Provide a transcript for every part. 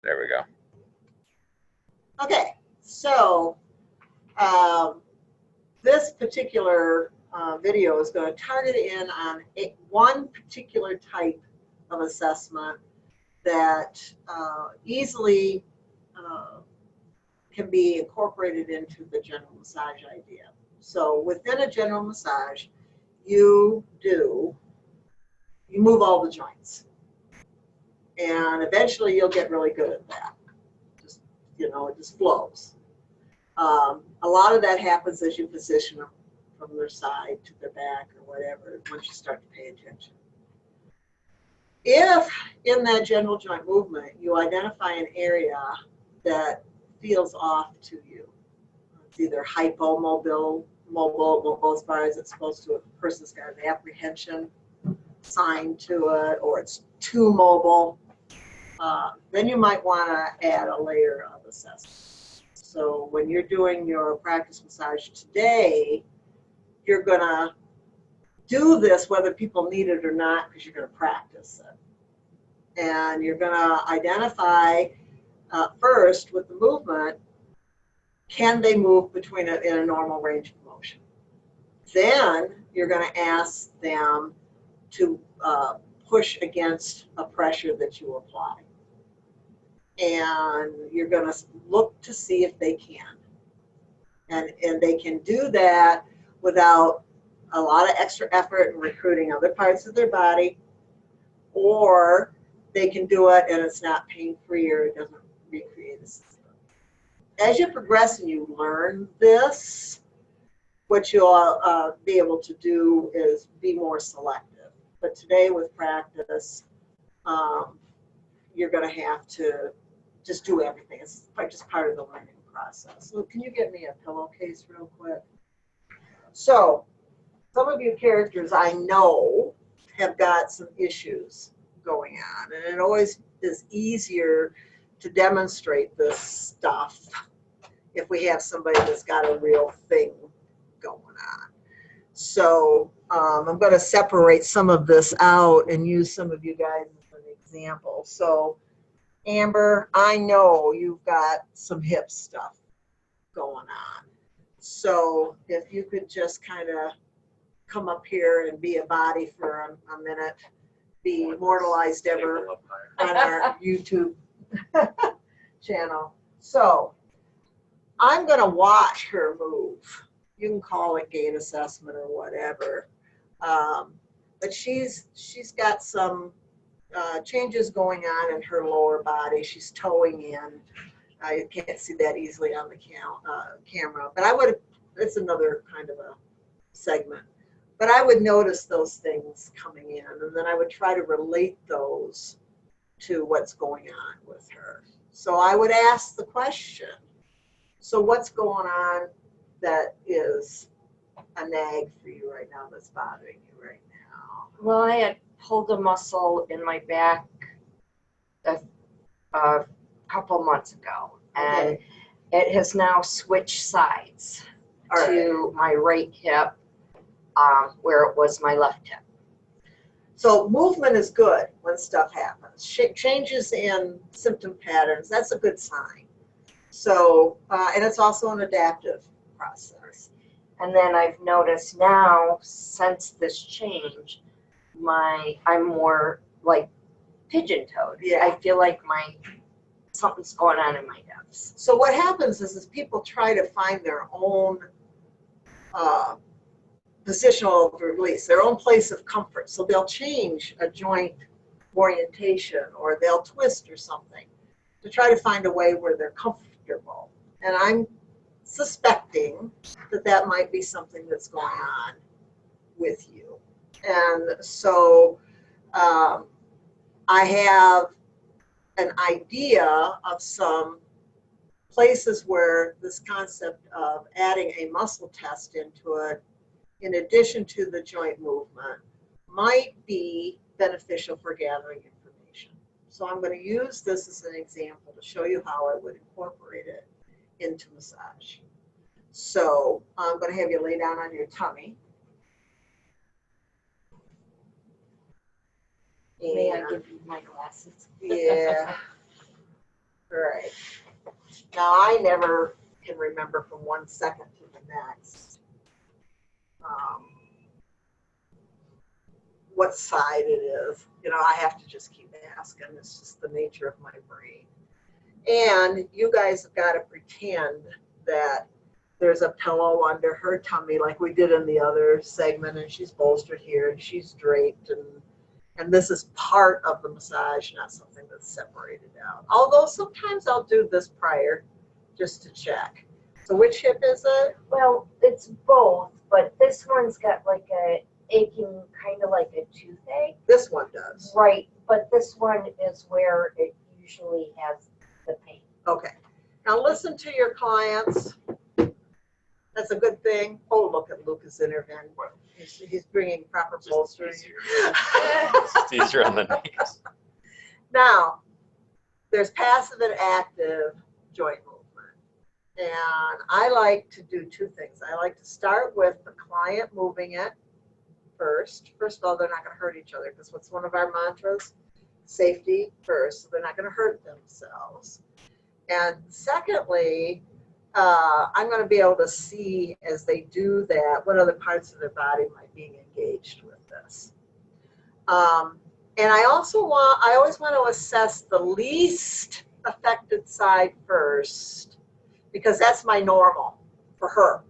There we go. Okay, so this particular video is going to target in on one particular type of assessment that easily can be incorporated into the general massage idea. So within a general massage, you move all the joints. And eventually you'll get really good at that. Just, it just flows. A lot of that happens as you position them from their side to their back or whatever, once you start to pay attention. If in that general joint movement you identify an area that feels off to you, it's either hypomobile, mobile as far as it's supposed to, a person's got an apprehension sign to it, or it's too mobile, then you might want to add a layer of assessment. So when you're doing your practice massage today, you're going to do this whether people need it or not, because you're going to practice it. And you're going to identify first with the movement, can they move between it in a normal range of motion? Then you're going to ask them to push against a pressure that you apply. And you're going to look to see if they can. And they can do that without a lot of extra effort in recruiting other parts of their body, or they can do it and it's not pain-free or it doesn't recreate a system. As you progress and you learn this, what you'll be able to do is be more selective. But today with practice, you're going to have to just do everything. It's just part of the learning process. So can you get me a pillowcase real quick? So some of you characters I know have got some issues going on, and it always is easier to demonstrate this stuff if we have somebody that's got a real thing going on. So I'm going to separate some of this out and use some of you guys as an example. So Amber, I know you've got some hip stuff going on. So if you could just kind of come up here and be a body for a minute, be immortalized ever on our YouTube channel. So I'm going to watch her move. You can call it gait assessment or whatever. But she's got some changes going on in her lower body. She's toeing in. I can't see that easily on the camera, but it's another kind of a segment. But I would notice those things coming in, and then I would try to relate those to what's going on with her. So I would ask the question, so what's going on that is a nag for you right now, that's bothering you right now? Well, I had pulled a muscle in my back a couple months ago, and it has now switched sides to my right hip, where it was my left hip. So movement is good when stuff happens. Changes in symptom patterns, that's a good sign. So, and it's also an adaptive process. And then I've noticed now, since this change, I'm more like pigeon-toed. Yeah. I feel like something's going on in my hips. So what happens is people try to find their own positional release, their own place of comfort. So they'll change a joint orientation, or they'll twist or something to try to find a way where they're comfortable. And I'm suspecting that might be something that's going on with you. And so I have an idea of some places where this concept of adding a muscle test into it, in addition to the joint movement, might be beneficial for gathering information. So I'm going to use this as an example to show you how I would incorporate it into massage. So I'm going to have you lay down on your tummy. May I give you my glasses? Yeah. Now, I never can remember from 1 second to the next what side it is. You know, I have to just keep asking. It's just the nature of my brain. And you guys have got to pretend that there's a pillow under her tummy like we did in the other segment, and she's bolstered here and she's draped, and this is part of the massage, not something that's separated out. Although sometimes I'll do this prior just to check. So which hip is it? Well, it's both, but this one's got like a aching, kind of like a toothache. This one does. Right, but this one is where it usually has the pain. Okay. Now listen to your clients. That's a good thing. Oh, look at Lucas intervention. He's bringing proper bolstering. It's easier on the knees. Now, there's passive and active joint movement. And I like to do two things. I like to start with the client moving it first. First of all, they're not going to hurt each other, because what's one of our mantras? Safety first. So they're not going to hurt themselves. And secondly, I'm going to be able to see as they do that what other parts of their body might be engaged with this. And I always want to assess the least affected side first, because that's my normal for her.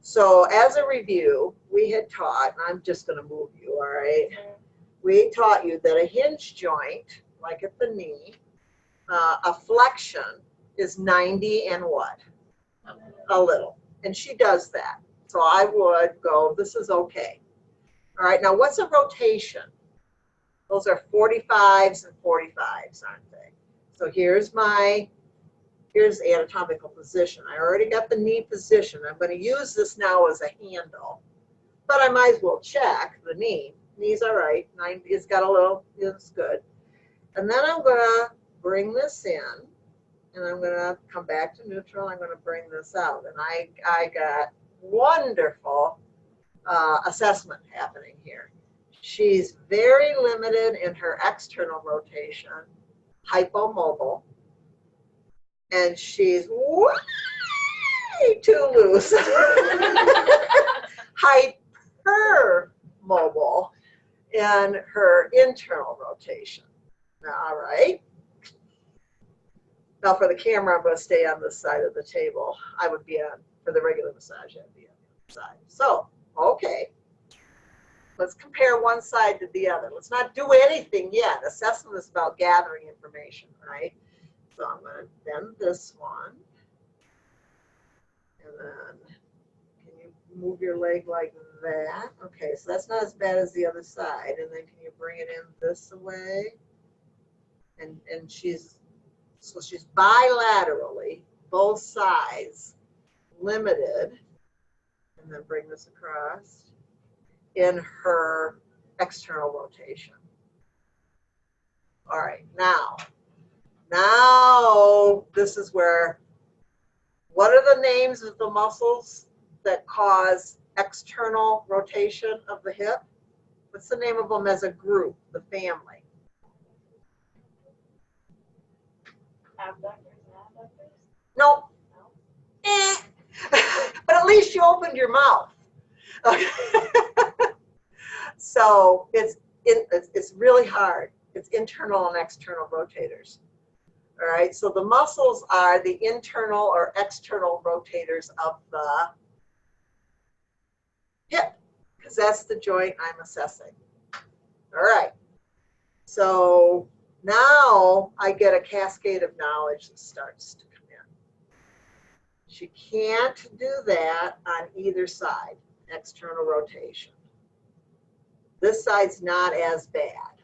So as a review, we had taught, and I'm just going to move you, all right? We taught you that a hinge joint, like at the knee, a flexion is 90 and what? A little. And she does that. So I would go, this is okay. All right, now what's a rotation? Those are 45s and 45s, aren't they? So here's the anatomical position. I already got the knee position. I'm going to use this now as a handle, but I might as well check the knee. Knee's all right. 90, it's got a little, it's good. And then I'm going to bring this in, and I'm going to come back to neutral. I'm going to bring this out. And I got wonderful assessment happening here. She's very limited in her external rotation, hypomobile, and she's way too loose, hypermobile in her internal rotation. All right. Now for the camera, I'm going to stay on this side of the table. I would be on, for the regular massage, I'd be on the other side. So, okay. Let's compare one side to the other. Let's not do anything yet. Assessment is about gathering information, right? So I'm going to bend this one. And then, can you move your leg like that? Okay, so that's not as bad as the other side. And then can you bring it in this way? And she's bilaterally, both sides, limited. And then bring this across in her external rotation. All right, now this is where, what are the names of the muscles that cause external rotation of the hip? What's the name of them as a group, the family? Abductors and adductors? Nope. No. But at least you opened your mouth. Okay. So it's really hard. It's internal and external rotators. All right, so the muscles are the internal or external rotators of the hip, because that's the joint I'm assessing. All right, so now I get a cascade of knowledge that starts to come in. She can't do that on either side, external rotation. This side's not as bad.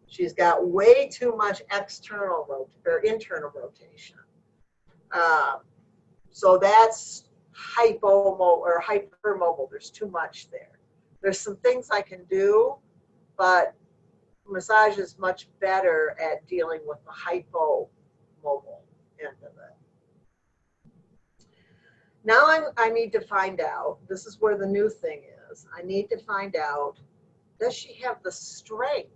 She's got way too much internal rotation. So that's hypomobile or hypermobile. There's too much there. There's some things I can do, but massage is much better at dealing with the hypomobile end of it. Now I need to find out, this is where the new thing is, I need to find out, does she have the strength?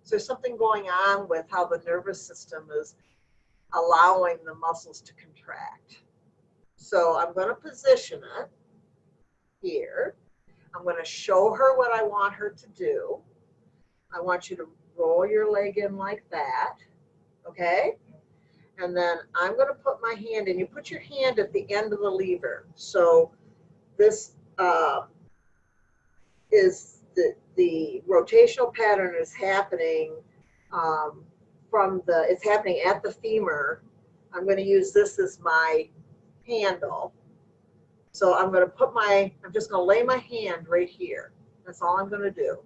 Is there something going on with how the nervous system is allowing the muscles to contract. So I'm going to position it here. I'm going to show her what I want her to do. I want you to roll your leg in like that, okay? And then I'm going to put my hand in. You put your hand at the end of the lever. So this is the rotational pattern is happening it's happening at the femur. I'm going to use this as my handle. So I'm going to I'm just going to lay my hand right here. That's all I'm going to do.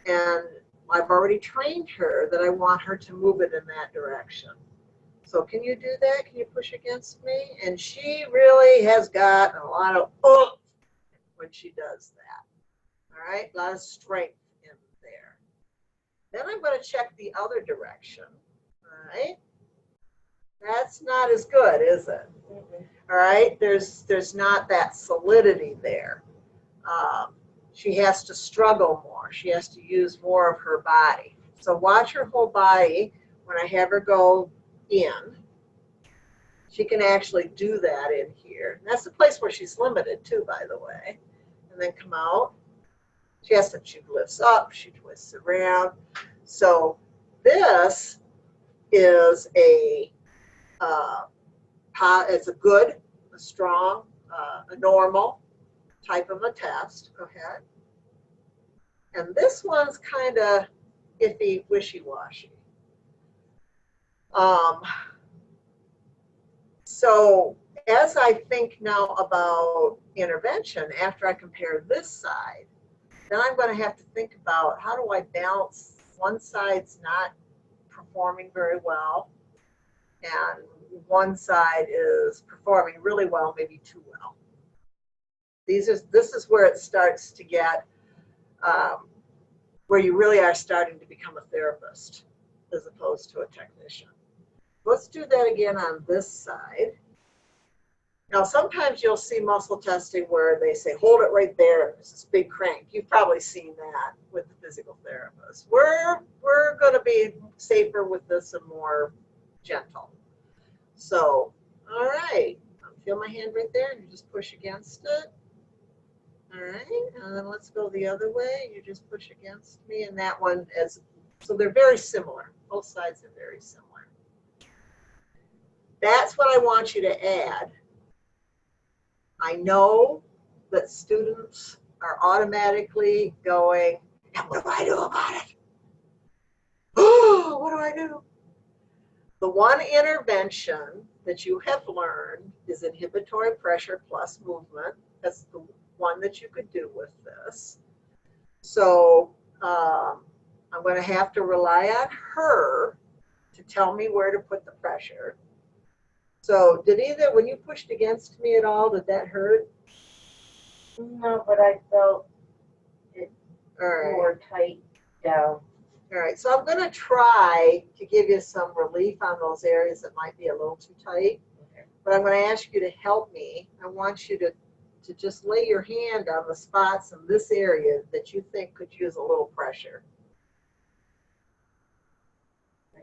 And I've already trained her that I want her to move it in that direction. So can you do that? Can you push against me? And she really has got a lot of oomph when she does that. All right, a lot of strength in there. Then I'm going to check the other direction. All right. That's not as good, is it? All right, there's not that solidity there. She has to struggle more. She has to use more of her body. So watch her whole body when I have her go in. She can actually do that in here. And that's the place where she's limited too, by the way. And then come out. She lifts up, she twists around. So this is it's a good, a strong, a normal type of a test. Go ahead. And this one's kind of iffy, wishy-washy. So as I think now about intervention, after I compare this side, then I'm going to have to think about how do I balance one side's not performing very well and one side is performing really well, maybe too well. This is where it starts to get where you really are starting to become a therapist as opposed to a technician. Let's do that again on this side. Now, sometimes you'll see muscle testing where they say, hold it right there, and there's this big crank. You've probably seen that with the physical therapist. We're going to be safer with this and more gentle. So, all right, feel my hand right there, and you just push against it. All right, and then let's go the other way. You just push against me, and that one so they're very similar. Both sides are very similar. That's what I want you to add. I know that students are automatically going, and what do I do about it? Oh, what do I do? The one intervention that you have learned is inhibitory pressure plus movement. That's the one that you could do with this. So I'm going to have to rely on her to tell me where to put the pressure. So when you pushed against me at all, did that hurt? No, but I felt it more tight down. All right, so I'm going to try to give you some relief on those areas that might be a little too tight. Okay. But I'm going to ask you to help me. I want you to just lay your hand on the spots in this area that you think could use a little pressure.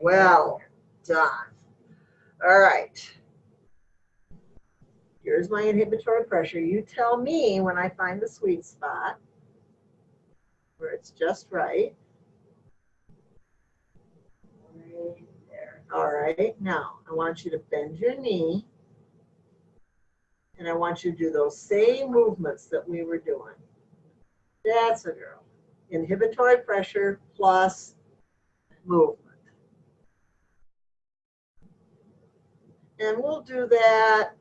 Well done. All right. Here's my inhibitory pressure. You tell me when I find the sweet spot where it's just right. Right there. All right. Now, I want you to bend your knee. And I want you to do those same movements that we were doing. That's a girl. Inhibitory pressure plus movement. And we'll do that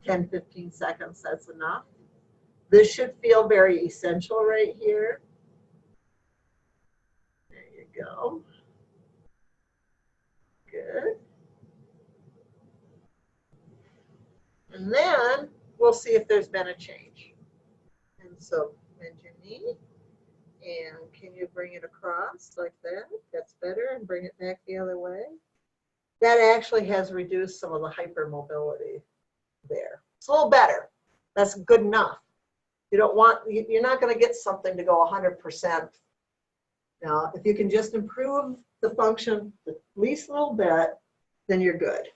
10, 15 seconds. That's enough. This should feel very essential right here. There you go. Good. And then we'll see if there's been a change. And so bend your knee. And can you bring it across like that? That's better. And bring it back the other way. That actually has reduced some of the hypermobility there. It's a little better. That's good enough. You're not going to get something to go 100%. Now, if you can just improve the function the least little bit, then you're good.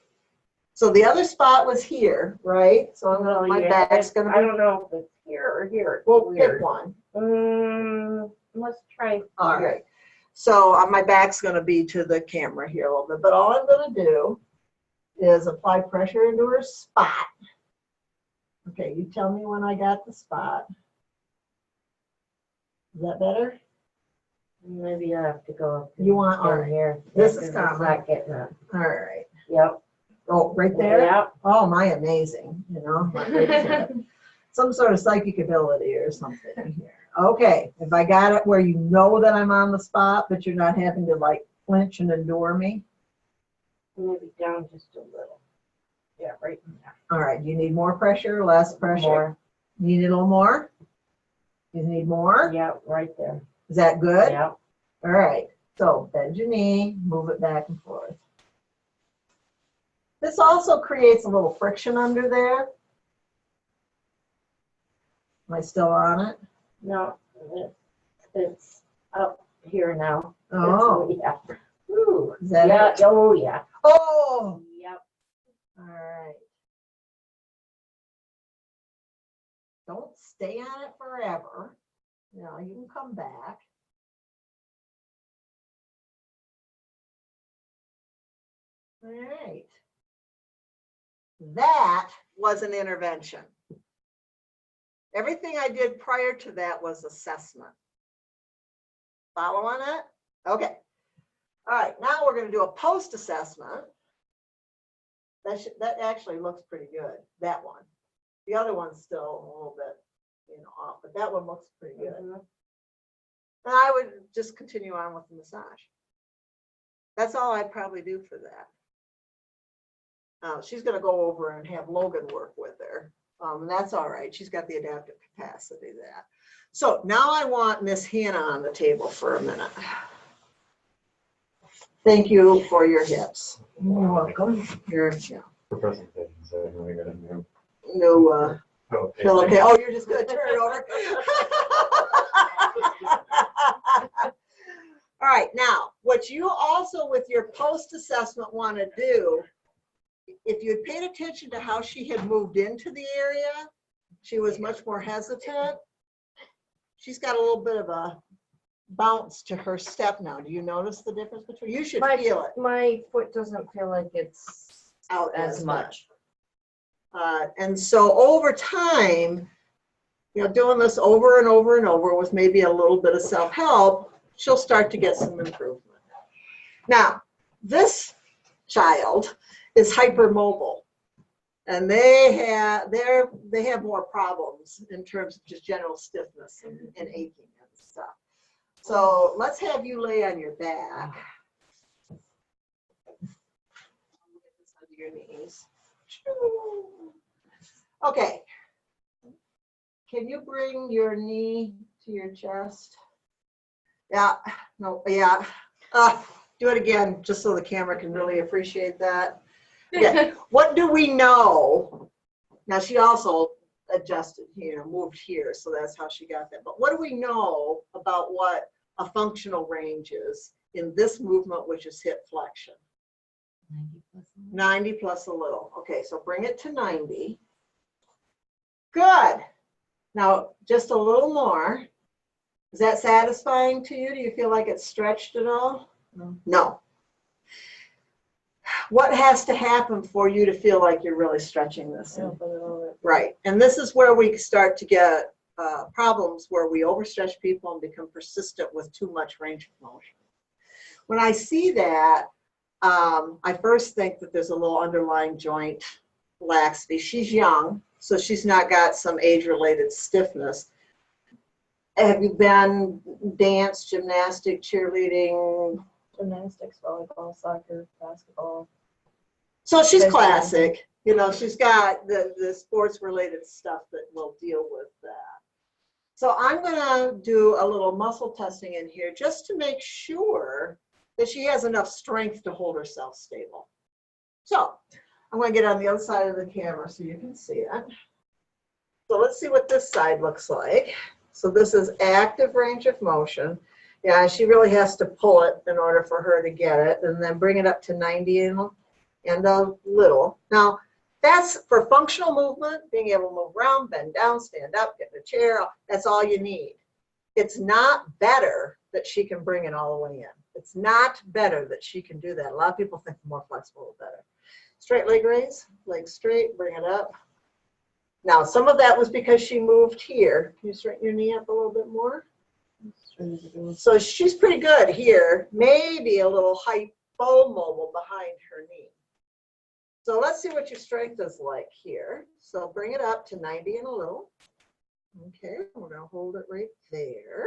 So the other spot was here, right? So I'm gonna, my back's gonna I be, don't know if it's here or here. It's well, weird. pick one. Let's try. All here. right. So my back's gonna be to the camera here a little bit, but all I'm gonna do is apply pressure into her spot. Okay, you tell me when I got the spot. Is that better? Maybe I have to go up You want, all in right. here. This Yeah, is 'cause it's common. not getting up. All right. Yep. Oh, right there? Yep. Oh, my amazing, you know? My great some sort of psychic ability or something here. Okay, if I got it where you know that I'm on the spot, but you're not having to like flinch and endure me. Maybe down just a little. Yeah, right in there. All right, do you need more pressure, less pressure? More. You need a little more? You need more? Yeah, right there. Is that good? Yep. All right, so bend your knee, move it back and forth. This also creates a little friction under there. Am I still on it? No, it's up here now. Oh, Yeah. Ooh. is that Yeah. it? Oh, yeah. Oh, Yep. all right. Don't stay on it forever. You know, you can come back. All right. That was an intervention. Everything I did prior to that was assessment. Follow on that? Okay. All right, now we're going to do a post-assessment. That actually looks pretty good, that one. The other one's still a little bit, you know, off, but that one looks pretty good. Mhm. And I would just continue on with the massage. That's all I'd probably do for that. She's going to go over and have Logan work with her. And that's all right. She's got the adaptive capacity of that. So now I want Miss Hannah on the table for a minute. Thank you for your hips. You're welcome. You're, yeah. For presentations, I know we got a new. No, Oh, okay. Oh, you're just going to turn it over. All right. Now, what you also with your post-assessment want to do, if you had paid attention to how she had moved into the area, she was much more hesitant. She's got a little bit of a bounce to her step now. Do you notice the difference between? You should feel it. My foot doesn't feel like it's Out as much. And so over time, you know, doing this over and over and over with maybe a little bit of self-help, she'll start to get some improvement. Now, this child is hypermobile, and they have more problems in terms of just general stiffness and aching and stuff. So let's have you lay on your back. Under your knees. Okay. Can you bring your knee to your chest? Yeah. No. Yeah. Do it again, just so the camera can really appreciate that. Okay. What do we know? Now she also adjusted here, moved here, so that's how she got that. But what do we know about what a functional range is in this movement, which is hip flexion? 90 plus a little. Okay, so bring it to 90. Good. Now, just a little more. Is that satisfying to you? Do you feel like it's stretched at all? No. No. What has to happen for you to feel like you're really stretching this? Right. And this is where we start to get problems where we overstretch people and become persistent with too much range of motion. When I see that, I first think that there's a little underlying joint laxity. She's young, so she's not got some age-related stiffness. Have you been dance, gymnastic, cheerleading? Gymnastics, volleyball, soccer, basketball. So she's classic. You know, she's got the sports-related stuff that will deal with that. So I'm going to do a little muscle testing in here just to make sure that she has enough strength to hold herself stable. So I'm going to get on the other side of the camera so you can see it. So let's see what this side looks like. So this is active range of motion. Yeah, she really has to pull it in order for her to get it, and then bring it up to 90 and and a little. Now, that's for functional movement, being able to move around, bend down, stand up, get in a chair. That's all you need. It's not better that she can bring it all the way in. It's not better that she can do that. A lot of people think the more flexible, the better. Straight leg raise, leg straight, bring it up. Now, some of that was because she moved here. Can you straighten your knee up a little bit more? So she's pretty good here. Maybe a little hypomobile behind her knee. So let's see what your strength is like here. So bring it up to 90 and a little. Okay, we're going to hold it right there.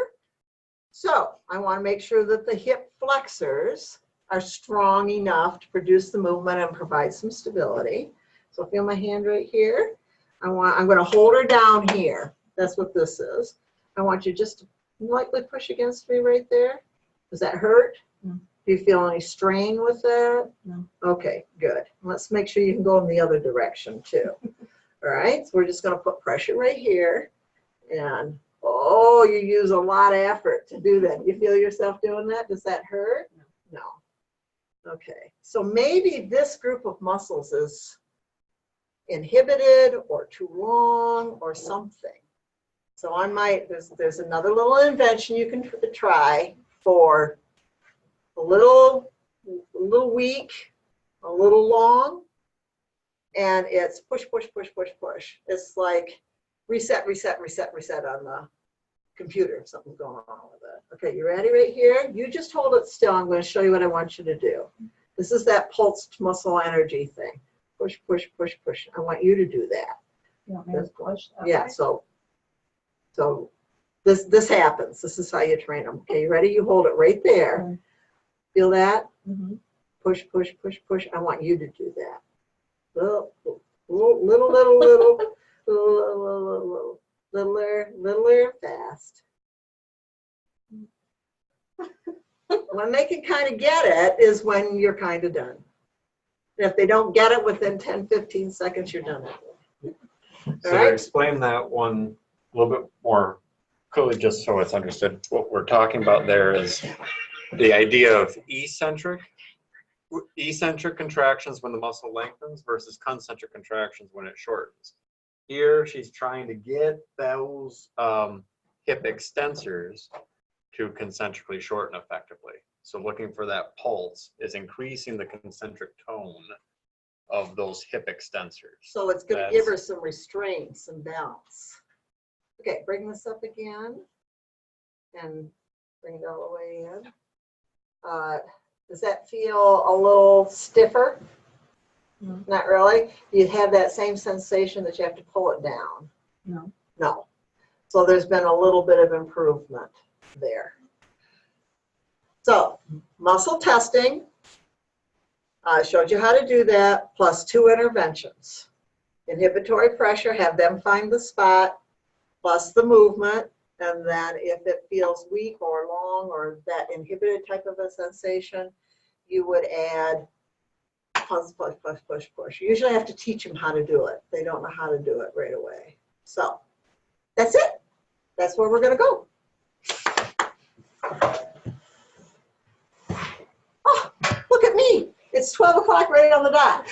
So I want to make sure that the hip flexors are strong enough to produce the movement and provide some stability. So feel my hand right here. I'm going to hold her down here. That's what this is. I want you just to lightly push against me right there. Does that hurt? No. Do you feel any strain with that? No. Okay, good. Let's make sure you can go in the other direction too. All right, so we're just going to put pressure right here. And, oh, you use a lot of effort to do that. You feel yourself doing that? Does that hurt? No. Okay, so maybe this group of muscles is inhibited or too long or something. So I might, there's another little invention you can try for a little weak, a little long, and it's push, push, push, push, push. It's like reset, reset, reset, reset on the computer if something's going on with it. Okay, you ready right here? You just hold it still. I'm going to show you what I want you to do. This is that pulsed muscle energy thing. Push, push, push, push. I want you to do that. You want me to push that Yeah, way? so this happens. This is how you train them. Okay, you ready? You hold it right there. Okay. Feel that? Mm-hmm. Push, push, push, push. I want you to do that. Little, littler, fast. When they can kind of get it is when you're kind of done. And if they don't get it within 10, 15 seconds, you're done. So All right. explain that one a little bit more clearly, just so it's understood. What we're talking about there is the idea of eccentric contractions when the muscle lengthens versus concentric contractions when it shortens. Here, she's trying to get those hip extensors to concentrically shorten effectively. So looking for that pulse is increasing the concentric tone of those hip extensors. So it's going to give her some restraint, some balance. Okay, bring this up again and bring it all the way in. Does that feel a little stiffer? No. Not really. You have that same sensation that you have to pull it down. No. No. So there's been a little bit of improvement there. So muscle testing. I showed you how to do that, plus 2 interventions. Inhibitory pressure, have them find the spot, plus the movement, and then if it feels weak or long or that inhibited type of a sensation, you would add push, push, push, push, push. You usually have to teach them how to do it. They don't know how to do it right away. So that's it. That's where we're going to go. Oh, look at me. It's 12 o'clock right on the dot.